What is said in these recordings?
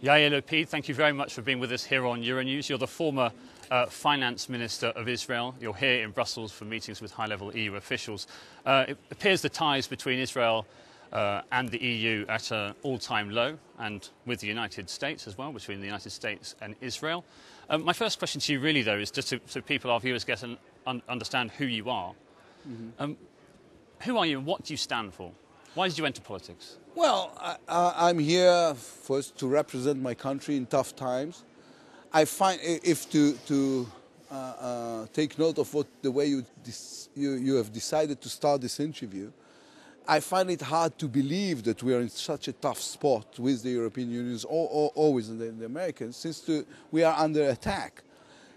Yair Lapid, thank you very much for being with us here on Euronews. You're the former Finance Minister of Israel. You're here in Brussels for meetings with high-level EU officials. It appears the ties between Israel and the EU at an all-time low, and with the United States as well, between the United States and Israel. My first question to you really, though, is just so people, our viewers, get and understand who you are. Mm-hmm. Who are you and what do you stand for? Why did you enter politics? Well, I'm here first to represent my country in tough times. I find, if to take note of the way you have decided to start this interview, I find it hard to believe that we are in such a tough spot with the European Union, or always the Americans, since we are under attack.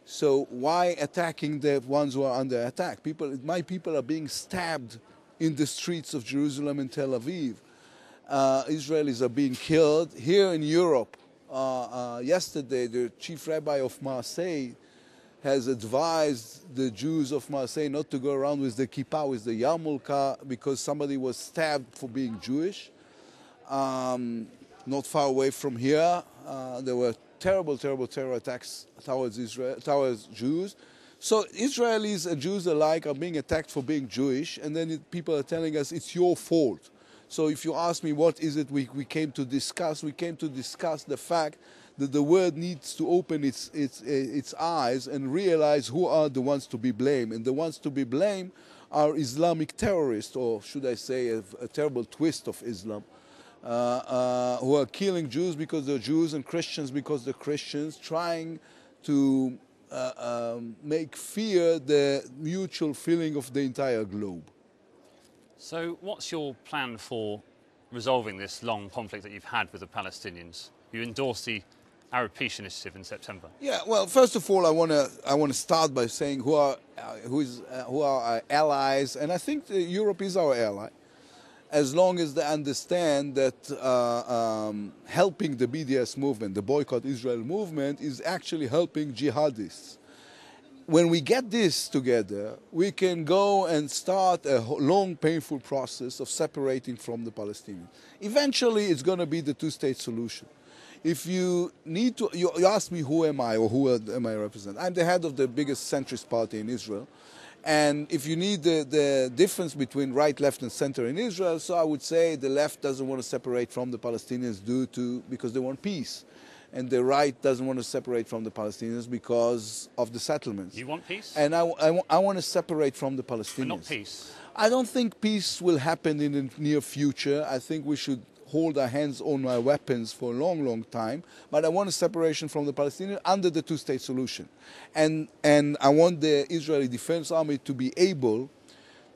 So why attacking the ones who are under attack? My people are being stabbed in the streets of Jerusalem and Tel Aviv. Israelis are being killed. Here in Europe, yesterday the chief rabbi of Marseille has advised the Jews of Marseille not to go around with the kippah, with the yarmulke, because somebody was stabbed for being Jewish. Not far away from here, there were terrible terror attacks towards Jews. So Israelis and Jews alike are being attacked for being Jewish, and then people are telling us it's your fault. So if you ask me what is it we came to discuss, we came to discuss the fact that the world needs to open its eyes and realize who are the ones to be blamed. And the ones to be blamed are Islamic terrorists, or should I say a terrible twist of Islam, who are killing Jews because they're Jews and Christians because they're Christians, trying to make fear the mutual feeling of the entire globe. So what's your plan for resolving this long conflict that you've had with the Palestinians? You endorsed the Arab Peace Initiative in September. Yeah, well, first of all, I want to start by saying who are our allies, and I think Europe is our ally, as long as they understand that helping the BDS movement, the Boycott Israel movement, is actually helping jihadists. When we get this together, we can go and start a long, painful process of separating from the Palestinians. Eventually, it's going to be the two-state solution. If you need to, you ask me who am I or who am I represent? I'm the head of the biggest centrist party in Israel. And if you need the difference between right, left, and center in Israel, so I would say the left doesn't want to separate from the Palestinians because they want peace. And the right doesn't want to separate from the Palestinians because of the settlements. You want peace? And I want to separate from the Palestinians. But not peace? I don't think peace will happen in the near future. I think we should hold our hands on our weapons for a long, long time. But I want a separation from the Palestinians under the two-state solution. And I want the Israeli Defense Army to be able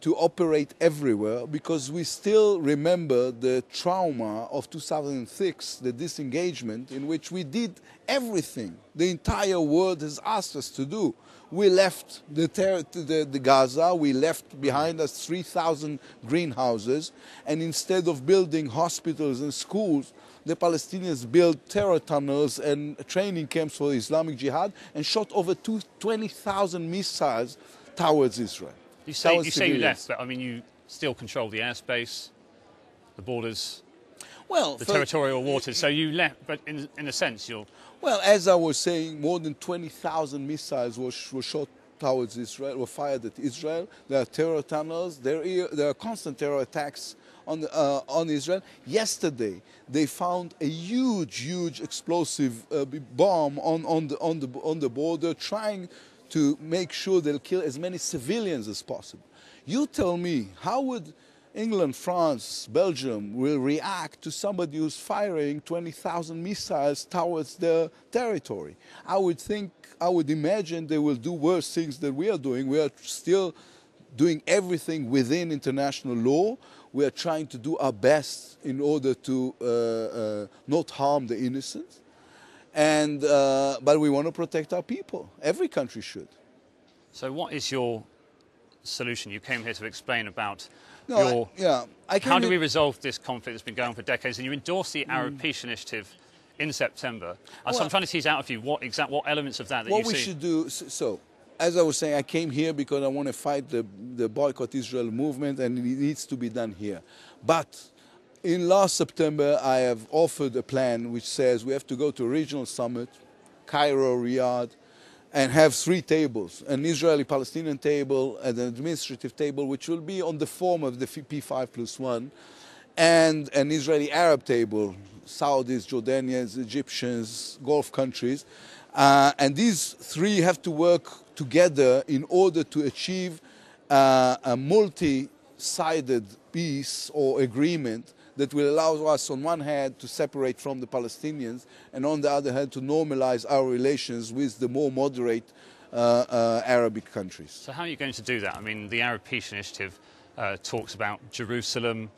to operate everywhere, because we still remember the trauma of 2006, the disengagement, in which we did everything the entire world has asked us to do. We left the Gaza, we left behind us 3,000 greenhouses, and instead of building hospitals and schools, the Palestinians built terror tunnels and training camps for Islamic Jihad and shot over 20,000 missiles towards Israel. You say you left, but I mean you still control the airspace, the borders, the territorial waters. So you left, but in a sense you're... Well, as I was saying, more than 20,000 missiles were shot towards Israel, were fired at Israel. There are terror tunnels. There are constant terror attacks on Israel. Yesterday, they found a huge explosive bomb on the border, trying to make sure they'll kill as many civilians as possible. You tell me, how would England, France, Belgium will react to somebody who's firing 20,000 missiles towards their territory? I would imagine they will do worse things than we are doing. We are still doing everything within international law. We are trying to do our best in order to not harm the innocent. But we want to protect our people. Every country should. So what is your solution? You came here to explain about how do we resolve this conflict that's been going on for decades? And you endorsed the Arab Peace Initiative in September. So I'm trying to tease out of you what elements of that you see. What we should do, so as I was saying, I came here because I want to fight the Boycott Israel movement, and it needs to be done here. But In last September, I have offered a plan which says we have to go to a regional summit, Cairo, Riyadh, and have 3 tables, an Israeli-Palestinian table, and an administrative table, which will be on the form of the P5+1, and an Israeli-Arab table, Saudis, Jordanians, Egyptians, Gulf countries. And these 3 have to work together in order to achieve a multi-sided peace or agreement that will allow us on one hand to separate from the Palestinians and on the other hand to normalize our relations with the more moderate Arabic countries. So how are you going to do that? I mean, the Arab Peace Initiative talks about Jerusalem,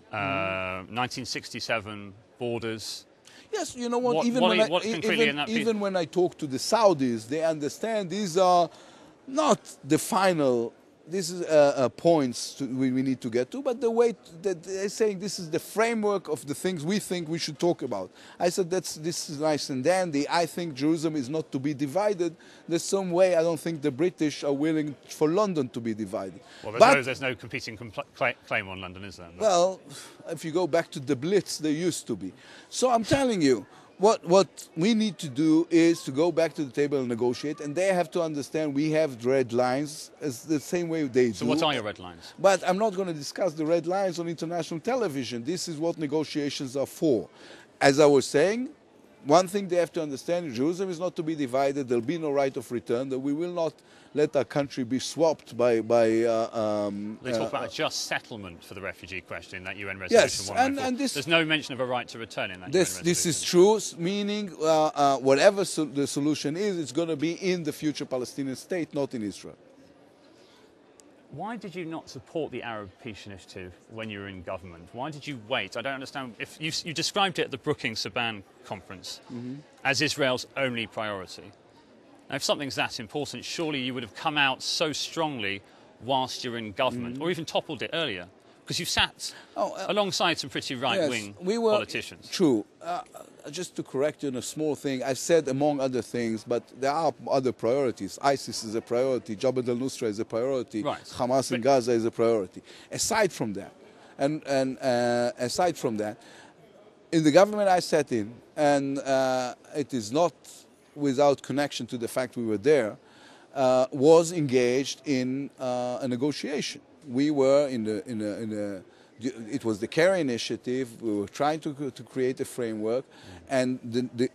1967 borders. Yes, you know what, even when I talk to the Saudis, they understand these are not the final, this is points we need to get to, but the way that they're saying this is the framework of the things we think we should talk about. I said this is nice and dandy. I think Jerusalem is not to be divided. There's some way I don't think the British are willing for London to be divided. Well, there's no competing claim on London, is there? No. Well, if you go back to the Blitz, there used to be. So I'm telling you, what we need to do is to go back to the table and negotiate, and they have to understand we have red lines as the same way they do. So what are your red lines? But I'm not going to discuss the red lines on international television. This is what negotiations are for. As I was saying, one thing they have to understand, Jerusalem is not to be divided. There'll be no right of return. That we will not let our country be swapped by they talk about a just settlement for the refugee question in that UN resolution. Yes, and there's no mention of a right to return in that UN resolution. This is true, meaning whatever the solution is, it's going to be in the future Palestinian state, not in Israel. Why did you not support the Arab Peace Initiative when you were in government? Why did you wait? I don't understand. If you described it at the Brookings-Saban conference as Israel's only priority. Now, if something's that important, surely you would have come out so strongly whilst you're in government, or even toppled it earlier, because you've sat alongside some pretty right-wing politicians. True. Just to correct you on a small thing, I've said among other things, but there are other priorities. ISIS is a priority, Jabhat al-Nusra is a priority, right. Hamas in Gaza is a priority. Aside from that, in the government I sat in, and it is not without connection to the fact we were there, was engaged in a negotiation. We were it was the CARE initiative. We were trying to create a framework, and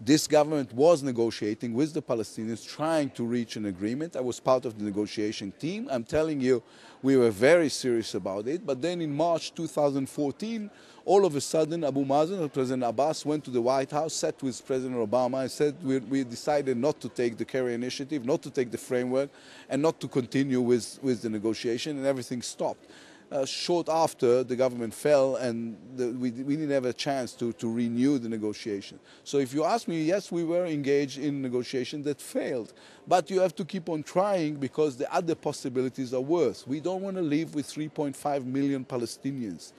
this government was negotiating with the Palestinians, trying to reach an agreement. I was part of the negotiation team. I'm telling you, we were very serious about it. But then in March 2014, all of a sudden, Abu Mazen and President Abbas went to the White House, sat with President Obama, and said we decided not to take the CARE initiative, not to take the framework, and not to continue with the negotiation, and everything stopped. Short after, the government fell, and we didn't have a chance to renew the negotiation. So if you ask me, yes, we were engaged in negotiation that failed. But you have to keep on trying, because the other possibilities are worse. We don't want to live with 3.5 million Palestinians.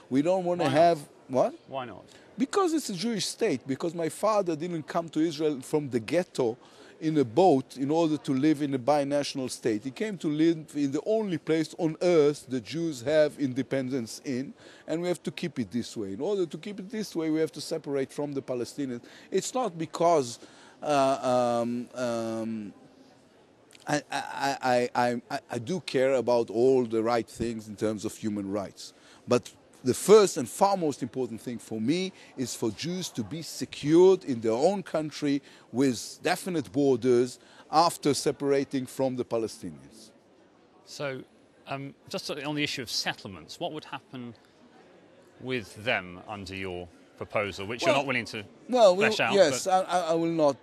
We don't want to have... What? Why not? Because it's a Jewish state. Because my father didn't come to Israel from the ghetto in a boat in order to live in a binational state. He came to live in the only place on earth the Jews have independence in, and we have to keep it this way. In order to keep it this way, we have to separate from the Palestinians. It's not because I do care about all the right things in terms of human rights, but the first and foremost important thing for me is for Jews to be secured in their own country with definite borders after separating from the Palestinians. So, just on the issue of settlements, what would happen with them under your proposal, which you're not willing to flesh out? Yes, I will not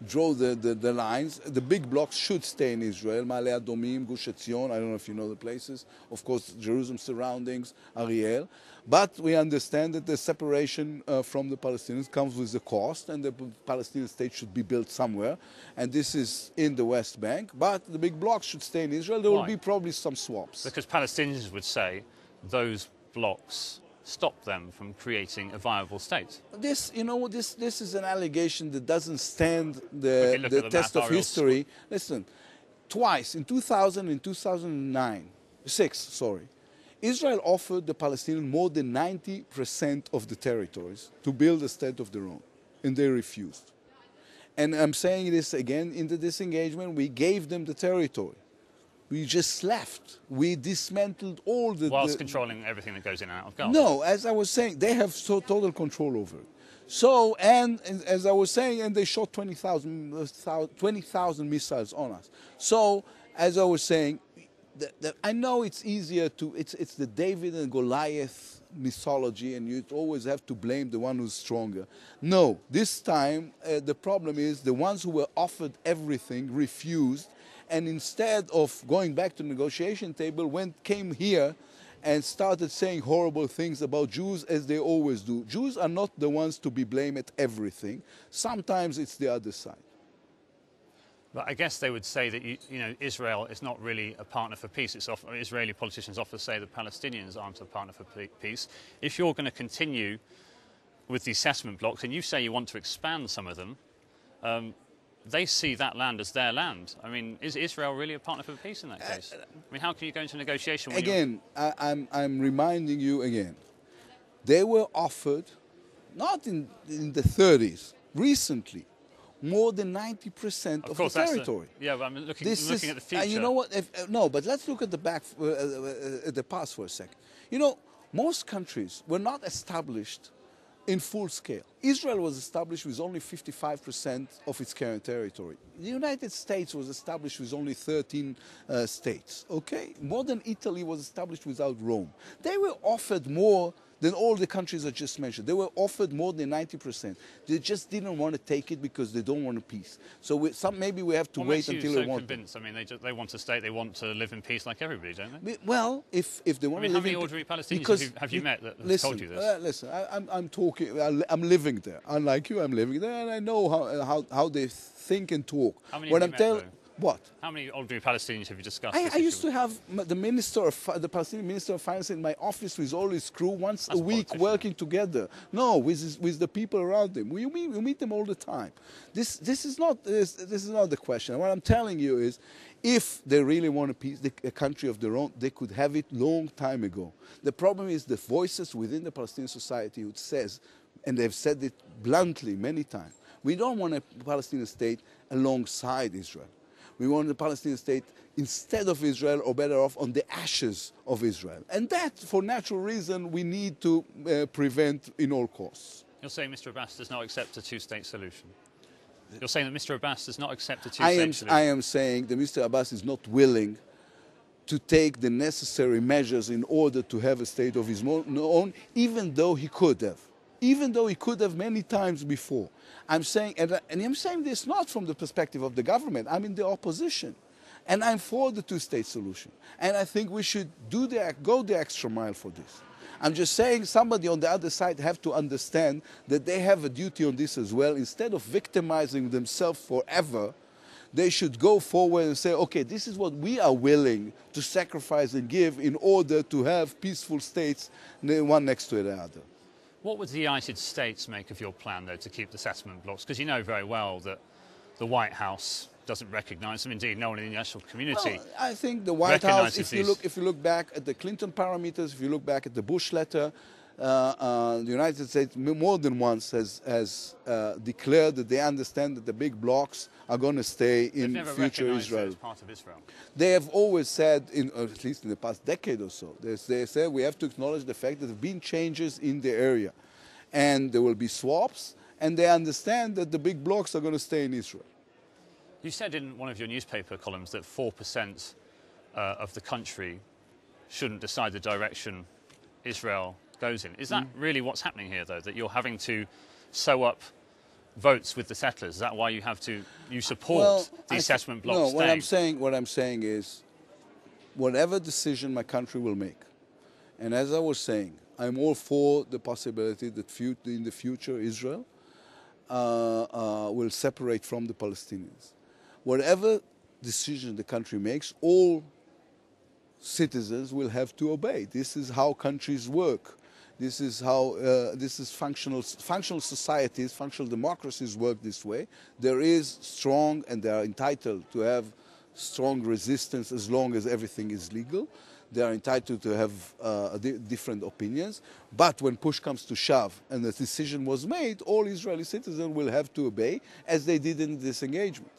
draw the lines. The big blocks should stay in Israel, Ma'ale Adomim, Gush Etzion, I don't know if you know the places, of course Jerusalem surroundings, Ariel, but we understand that the separation from the Palestinians comes with a cost, and the Palestinian state should be built somewhere, and this is in the West Bank, but the big blocks should stay in Israel. There will be probably some swaps. Because Palestinians would say those blocks stop them from creating a viable state. This is an allegation that doesn't stand the test of history. Listen, twice, in 2000 and 2006, Israel offered the Palestinians more than 90% of the territories to build a state of their own, and they refused. And I'm saying this again, in the disengagement, we gave them the territory. We just left. We dismantled all the... Whilst controlling everything that goes in and out of Gaza. No, as I was saying, they have total control over it. So, and as I was saying, and they shot 20,000 missiles on us. So, as I was saying, I know it's easier to, it's the David and Goliath mythology, and you always have to blame the one who's stronger. No, this time the problem is the ones who were offered everything refused, and instead of going back to the negotiation table, came here and started saying horrible things about Jews, as they always do. Jews are not the ones to be blamed at everything. Sometimes it's the other side. But I guess they would say that Israel is not really a partner for peace. Israeli politicians often say that Palestinians aren't a partner for peace. If you're going to continue with the settlement blocks, and you say you want to expand some of them, they see that land as their land. I mean, is Israel really a partner for peace in that case? I mean, how can you go into negotiation when again, I'm reminding you again, they were offered, not in the 30s, recently, more than 90% of the territory. Yeah, but I'm looking at the future. You know what? No, but let's look at the past for a second. You know, most countries were not established in full scale. Israel was established with only 55% of its current territory. The United States was established with only 13 states. Okay, modern Italy was established without Rome. They were offered more than all the countries I just mentioned. They were offered more than 90%. They just didn't want to take it because they don't want a peace. So maybe we have to wait until they want. Convinced? I mean, they want a state. They want to live in peace like everybody, don't they? Well, if they want to live in peace. How many ordinary Palestinians have you met that have told you this? Listen, I'm talking. I'm living there. Unlike you, I'm living there, and I know how they think and talk. How many have you met, What? How many ordinary Palestinians have you discussed? I used to have the Palestinian Minister of Finance in my office with all his crew once a week working together. No, with the people around him. We meet them all the time. This is not the question. What I'm telling you is, if they really want a country of their own, they could have it long time ago. The problem is the voices within the Palestinian society who says, and they've said it bluntly many times, we don't want a Palestinian state alongside Israel. We want a Palestinian state instead of Israel, or better off, on the ashes of Israel. And that, for natural reason, we need to prevent in all costs. You're saying Mr. Abbas does not accept a two-state solution? You're saying that Mr. Abbas does not accept a two-state solution? I am saying that Mr. Abbas is not willing to take the necessary measures in order to have a state of his own, even though he could have. Even though he could have many times before. I'm saying, and I'm saying this not from the perspective of the government, I'm in the opposition. And I'm for the two-state solution. And I think we should go the extra mile for this. I'm just saying somebody on the other side have to understand that they have a duty on this as well. Instead of victimizing themselves forever, they should go forward and say, okay, this is what we are willing to sacrifice and give in order to have peaceful states, one next to the other. What would the United States make of your plan, though, to keep the settlement blocks? Because you know very well that the White House doesn't recognise them. Indeed, no one in the international community. Well, I think the White House, if you look back at the Clinton parameters, if you look back at the Bush letter, the United States more than once has declared that they understand that the big blocs are going to stay in future Israel. As part of Israel. They have always said, at least in the past decade or so, they said we have to acknowledge the fact that there have been changes in the area, and there will be swaps, and they understand that the big blocs are going to stay in Israel. You said in one of your newspaper columns that 4% of the country shouldn't decide the direction Israel goes in. Is that really what's happening here, though, that you're having to sew up votes with the settlers? Is that why you support these settlement blocks? No, what I'm saying is, whatever decision my country will make, and as I was saying, I'm all for the possibility that in the future Israel will separate from the Palestinians. Whatever decision the country makes, all citizens will have to obey. This is how countries work. This is how functional societies, functional democracies work this way. There is strong, and they are entitled to have strong resistance as long as everything is legal. They are entitled to have different opinions. But when push comes to shove and the decision was made, all Israeli citizens will have to obey, as they did in this engagement.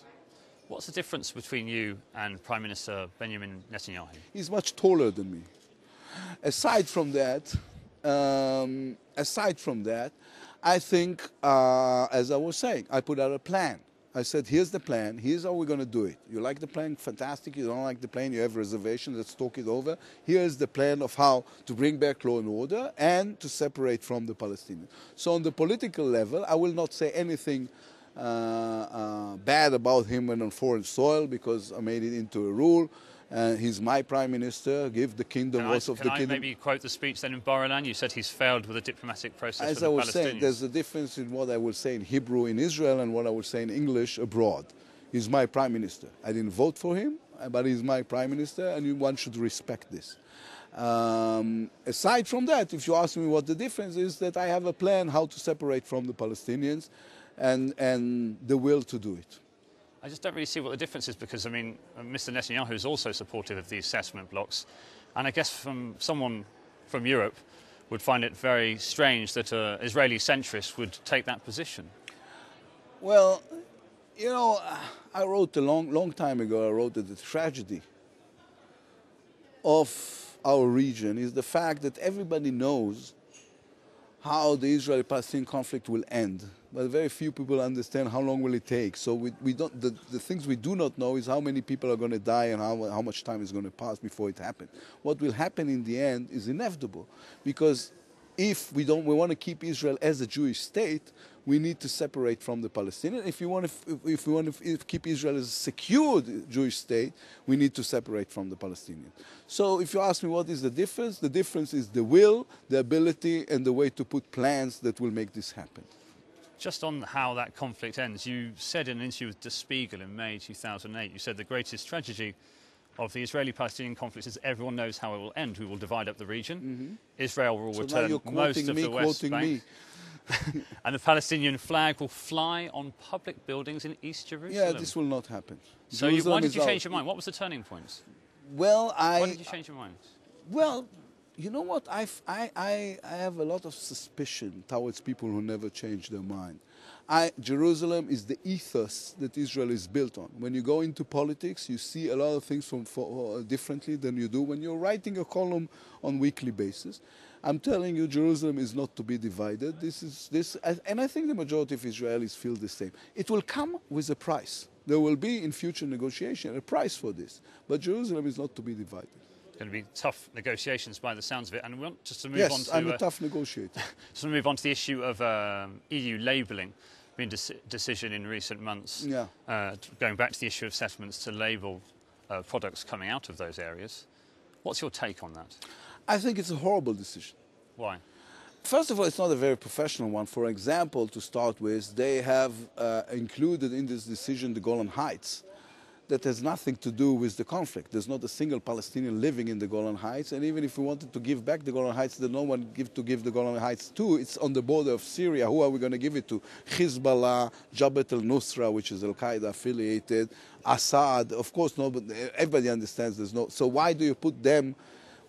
What's the difference between you and Prime Minister Benjamin Netanyahu? He's much taller than me. Aside from that, I think, as I was saying, I put out a plan. I said, here's the plan, here's how we're going to do it. You like the plan? Fantastic. You don't like the plan? You have reservations, let's talk it over. Here's the plan of how to bring back law and order and to separate from the Palestinians. So on the political level, I will not say anything bad about him when on foreign soil, because I made it into a rule. He's my prime minister. Give the kingdom lots of the kingdom. Can I maybe quote the speech then in Bar Ilan? You said he's failed with a diplomatic process As with I the was Palestinians. saying, there's a difference in what I will say in Hebrew in Israel and what I will say in English abroad. He's my prime minister. I didn't vote for him, but he's my prime minister, and one should respect this. Aside from that, if you ask me what the difference is, that I have a plan how to separate from the Palestinians and the will to do it. I just don't really see what the difference is, because, I mean, Mr. Netanyahu is also supportive of these settlement blocks. And I guess from someone from Europe would find it very strange that an Israeli centrist would take that position. Well, you know, I wrote a long time ago, I wrote that the tragedy of our region is the fact that everybody knows how the Israeli-Palestinian conflict will end, but very few people understand how long will it take. So we don't, the things we do not know is how many people are going to die and how much time is going to pass before it happens. What will happen in the end is inevitable, because if we want to keep Israel as a Jewish state, we need to separate from the Palestinians. If we want to keep Israel as a secured Jewish state, we need to separate from the Palestinians. So if you ask me what is the difference is the will, the ability, and the way to put plans that will make this happen. Just on how that conflict ends, you said in an interview with Der Spiegel in May 2008, you said the greatest tragedy of the Israeli-Palestinian conflict is everyone knows how it will end. We will divide up the region. Mm-hmm. Israel will return most of the West Bank. And the Palestinian flag will fly on public buildings in East Jerusalem. Yeah, this will not happen. So why did you change your mind? What was the turning point? Well, why did you change your mind? Well, you know what? I have a lot of suspicion towards people who never change their mind. Jerusalem is the ethos that Israel is built on. When you go into politics, you see a lot of things differently than you do when you're writing a column on a weekly basis. I'm telling you, Jerusalem is not to be divided. And I think the majority of Israelis feel the same. It will come with a price. There will be in future negotiation a price for this. But Jerusalem is not to be divided. It's going to be tough negotiations by the sounds of it. And we want just to move on to... Yes, I'm a tough negotiator. Just to move on to the issue of EU labelling. Been a decision in recent months, going back to the issue of settlements, to label products coming out of those areas. What's your take on that? I think it's a horrible decision. Why? First of all, it's not a very professional one. For example, to start with, they have included in this decision the Golan Heights. That has nothing to do with the conflict. There's not a single Palestinian living in the Golan Heights, and even if we wanted to give back the Golan Heights, there's no one to give the Golan Heights to. It's on the border of Syria. Who are we going to give it to? Hezbollah, Jabhat al-Nusra, which is Al-Qaeda affiliated, Assad. Of course, no, but everybody understands there's no. So why do you put them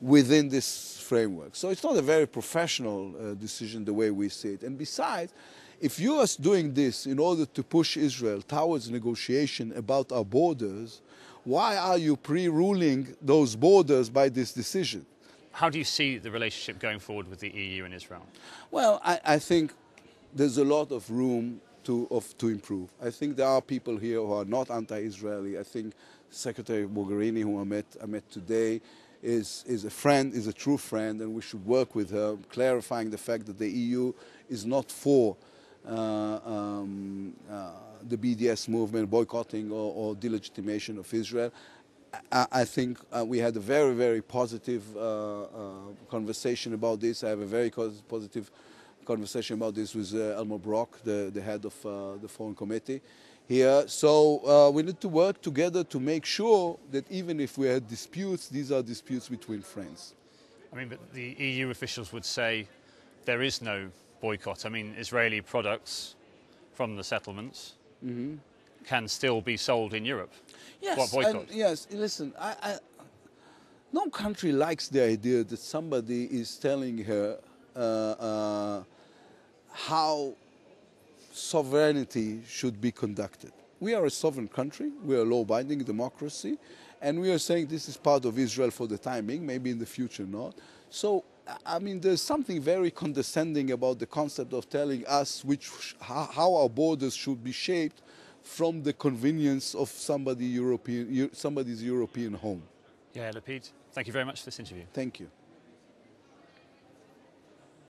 within this framework? So it's not a very professional decision the way we see it. And besides, if you are doing this in order to push Israel towards negotiation about our borders, why are you pre-ruling those borders by this decision? How do you see the relationship going forward with the EU and Israel? Well, I think there's a lot of room to improve. I think there are people here who are not anti-Israeli. I think Secretary Mogherini, who I met today, is a friend, is a true friend, and we should work with her, clarifying the fact that the EU is not for the BDS movement, boycotting or delegitimation of Israel. I think we had a very, very positive conversation about this. I have a very positive conversation about this with Elmar Brock, the head of the Foreign Committee here. So we need to work together to make sure that even if we had disputes, these are disputes between friends. I mean, but the EU officials would say there is no boycott. I mean, Israeli products from the settlements can still be sold in Europe. Yes, what boycott? yes. Listen, No country likes the idea that somebody is telling her how sovereignty should be conducted. We are a sovereign country, we are a law-abiding democracy, and we are saying this is part of Israel for the time being, maybe in the future not. So, I mean, there's something very condescending about the concept of telling us how our borders should be shaped from the convenience of somebody's European home. Yair Lapid, thank you very much for this interview. Thank you.